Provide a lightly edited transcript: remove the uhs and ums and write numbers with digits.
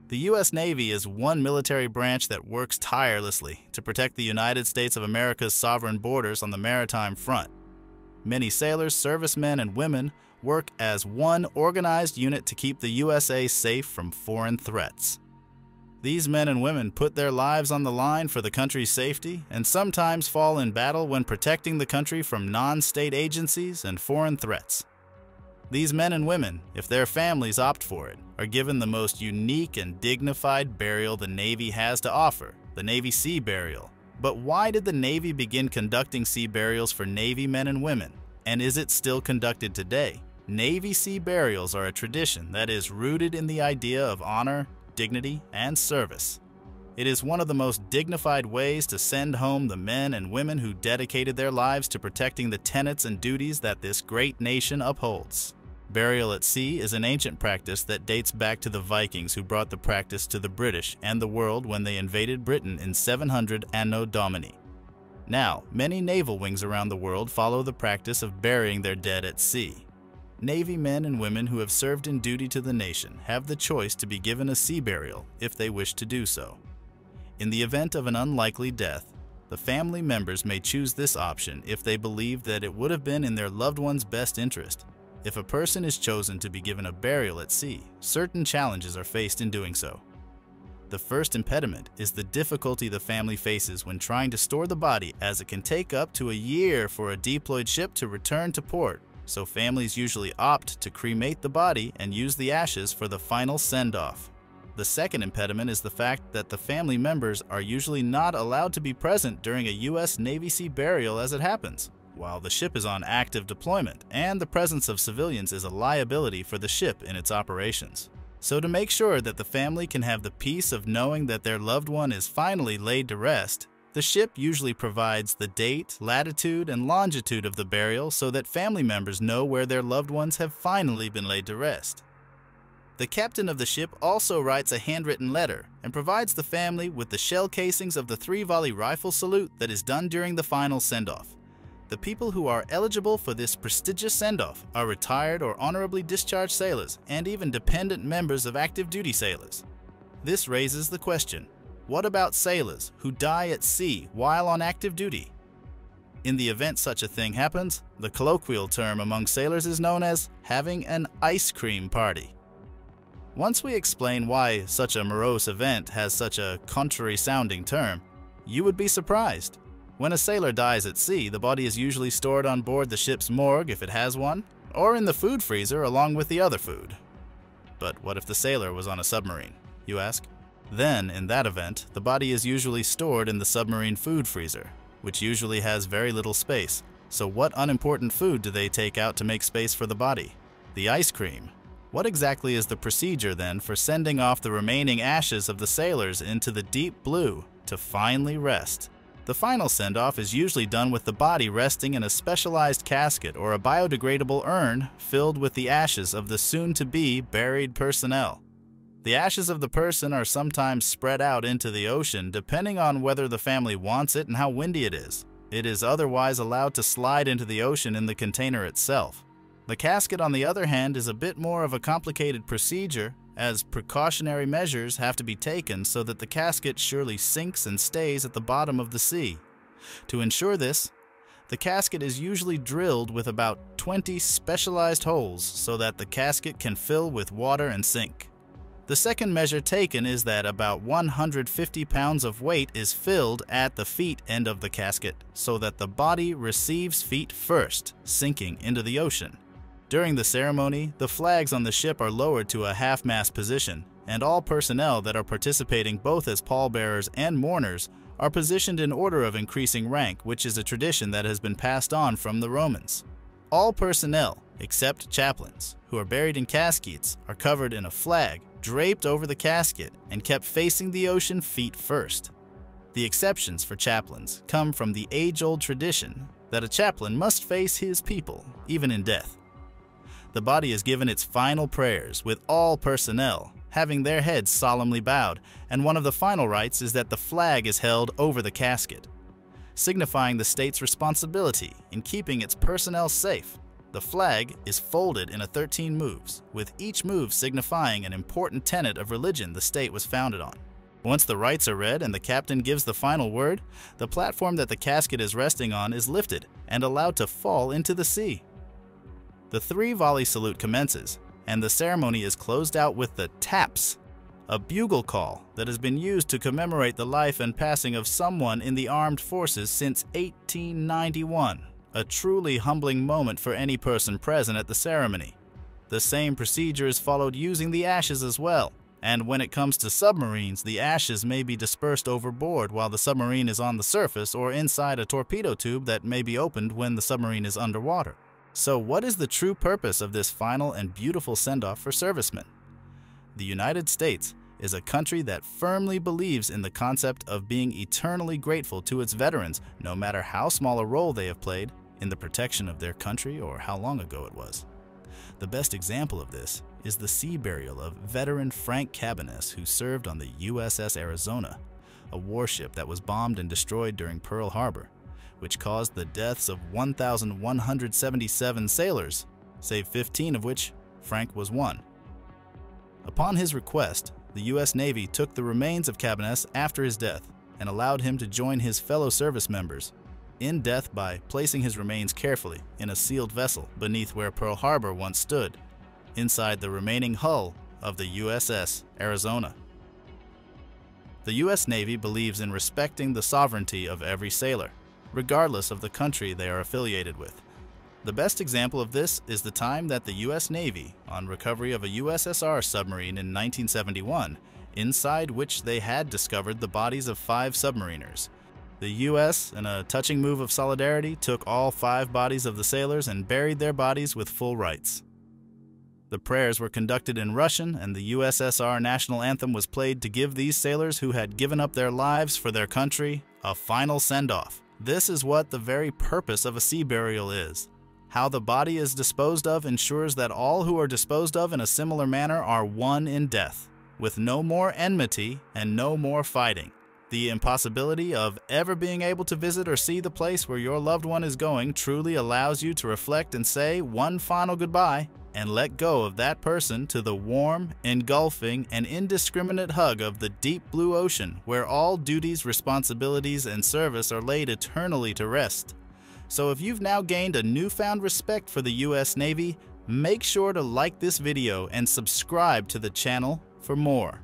The U.S. Navy is one military branch that works tirelessly to protect the United States of America's sovereign borders on the maritime front. Many sailors, servicemen, and women work as one organized unit to keep the USA safe from foreign threats. These men and women put their lives on the line for the country's safety and sometimes fall in battle when protecting the country from non-state agencies and foreign threats. These men and women, if their families opt for it, are given the most unique and dignified burial the Navy has to offer, the Navy Sea Burial. But why did the Navy begin conducting sea burials for Navy men and women? And is it still conducted today? Navy sea burials are a tradition that is rooted in the idea of honor, dignity, and service. It is one of the most dignified ways to send home the men and women who dedicated their lives to protecting the tenets and duties that this great nation upholds. Burial at sea is an ancient practice that dates back to the Vikings, who brought the practice to the British and the world when they invaded Britain in 700 Anno Domini. Now, many naval wings around the world follow the practice of burying their dead at sea. Navy men and women who have served in duty to the nation have the choice to be given a sea burial if they wish to do so. In the event of an unlikely death, the family members may choose this option if they believe that it would have been in their loved one's best interest. If a person is chosen to be given a burial at sea, certain challenges are faced in doing so. The first impediment is the difficulty the family faces when trying to store the body, as it can take up to a year for a deployed ship to return to port, so families usually opt to cremate the body and use the ashes for the final send-off. The second impediment is the fact that the family members are usually not allowed to be present during a U.S. Navy sea burial as it happens, while the ship is on active deployment, and the presence of civilians is a liability for the ship in its operations. So to make sure that the family can have the peace of knowing that their loved one is finally laid to rest, the ship usually provides the date, latitude, and longitude of the burial so that family members know where their loved ones have finally been laid to rest. The captain of the ship also writes a handwritten letter and provides the family with the shell casings of the 3-volley rifle salute that is done during the final send-off. The people who are eligible for this prestigious send-off are retired or honorably discharged sailors and even dependent members of active duty sailors. This raises the question, what about sailors who die at sea while on active duty? In the event such a thing happens, the colloquial term among sailors is known as having an ice cream party. Once we explain why such a morose event has such a contrary-sounding term, you would be surprised. When a sailor dies at sea, the body is usually stored on board the ship's morgue if it has one, or in the food freezer along with the other food. But what if the sailor was on a submarine, you ask? Then, in that event, the body is usually stored in the submarine food freezer, which usually has very little space. So what unimportant food do they take out to make space for the body? The ice cream. What exactly is the procedure then for sending off the remaining ashes of the sailors into the deep blue to finally rest? The final send-off is usually done with the body resting in a specialized casket or a biodegradable urn filled with the ashes of the soon-to-be buried personnel. The ashes of the person are sometimes spread out into the ocean depending on whether the family wants it and how windy it is. It is otherwise allowed to slide into the ocean in the container itself. The casket, on the other hand, is a bit more of a complicated procedure, as precautionary measures have to be taken so that the casket surely sinks and stays at the bottom of the sea. To ensure this, the casket is usually drilled with about 20 specialized holes so that the casket can fill with water and sink. The second measure taken is that about 150 pounds of weight is filled at the feet end of the casket so that the body receives feet first, sinking into the ocean. During the ceremony, the flags on the ship are lowered to a half-mast position, and all personnel that are participating both as pallbearers and mourners are positioned in order of increasing rank, which is a tradition that has been passed on from the Romans. All personnel, except chaplains, who are buried in caskets, are covered in a flag draped over the casket and kept facing the ocean feet first. The exceptions for chaplains come from the age-old tradition that a chaplain must face his people, even in death. The body is given its final prayers, with all personnel having their heads solemnly bowed, and one of the final rites is that the flag is held over the casket, signifying the state's responsibility in keeping its personnel safe. The flag is folded into 13 moves, with each move signifying an important tenet of religion the state was founded on. Once the rites are read and the captain gives the final word, the platform that the casket is resting on is lifted and allowed to fall into the sea. The three-volley salute commences, and the ceremony is closed out with the taps, a bugle call that has been used to commemorate the life and passing of someone in the armed forces since 1891. A truly humbling moment for any person present at the ceremony. The same procedure is followed using the ashes as well, and when it comes to submarines, the ashes may be dispersed overboard while the submarine is on the surface or inside a torpedo tube that may be opened when the submarine is underwater. So what is the true purpose of this final and beautiful send-off for servicemen? The United States is a country that firmly believes in the concept of being eternally grateful to its veterans, no matter how small a role they have played in the protection of their country or how long ago it was. The best example of this is the sea burial of veteran Frank Cabaness, who served on the USS Arizona, a warship that was bombed and destroyed during Pearl Harbor, which caused the deaths of 1,177 sailors, save 15 of which Frank was one. Upon his request, the U.S. Navy took the remains of Cabaness after his death and allowed him to join his fellow service members in death by placing his remains carefully in a sealed vessel beneath where Pearl Harbor once stood, inside the remaining hull of the USS Arizona. The U.S. Navy believes in respecting the sovereignty of every sailor, regardless of the country they are affiliated with. The best example of this is the time that the U.S. Navy, on recovery of a USSR submarine in 1971, inside which they had discovered the bodies of 5 submariners. The U.S., in a touching move of solidarity, took all 5 bodies of the sailors and buried their bodies with full rites. The prayers were conducted in Russian, and the USSR national anthem was played to give these sailors who had given up their lives for their country a final send-off. This is what the very purpose of a sea burial is. How the body is disposed of ensures that all who are disposed of in a similar manner are one in death, with no more enmity and no more fighting. The impossibility of ever being able to visit or see the place where your loved one is going truly allows you to reflect and say one final goodbye and let go of that person to the warm, engulfing, and indiscriminate hug of the deep blue ocean where all duties, responsibilities, and service are laid eternally to rest. So if you've now gained a newfound respect for the U.S. Navy, make sure to like this video and subscribe to the channel for more.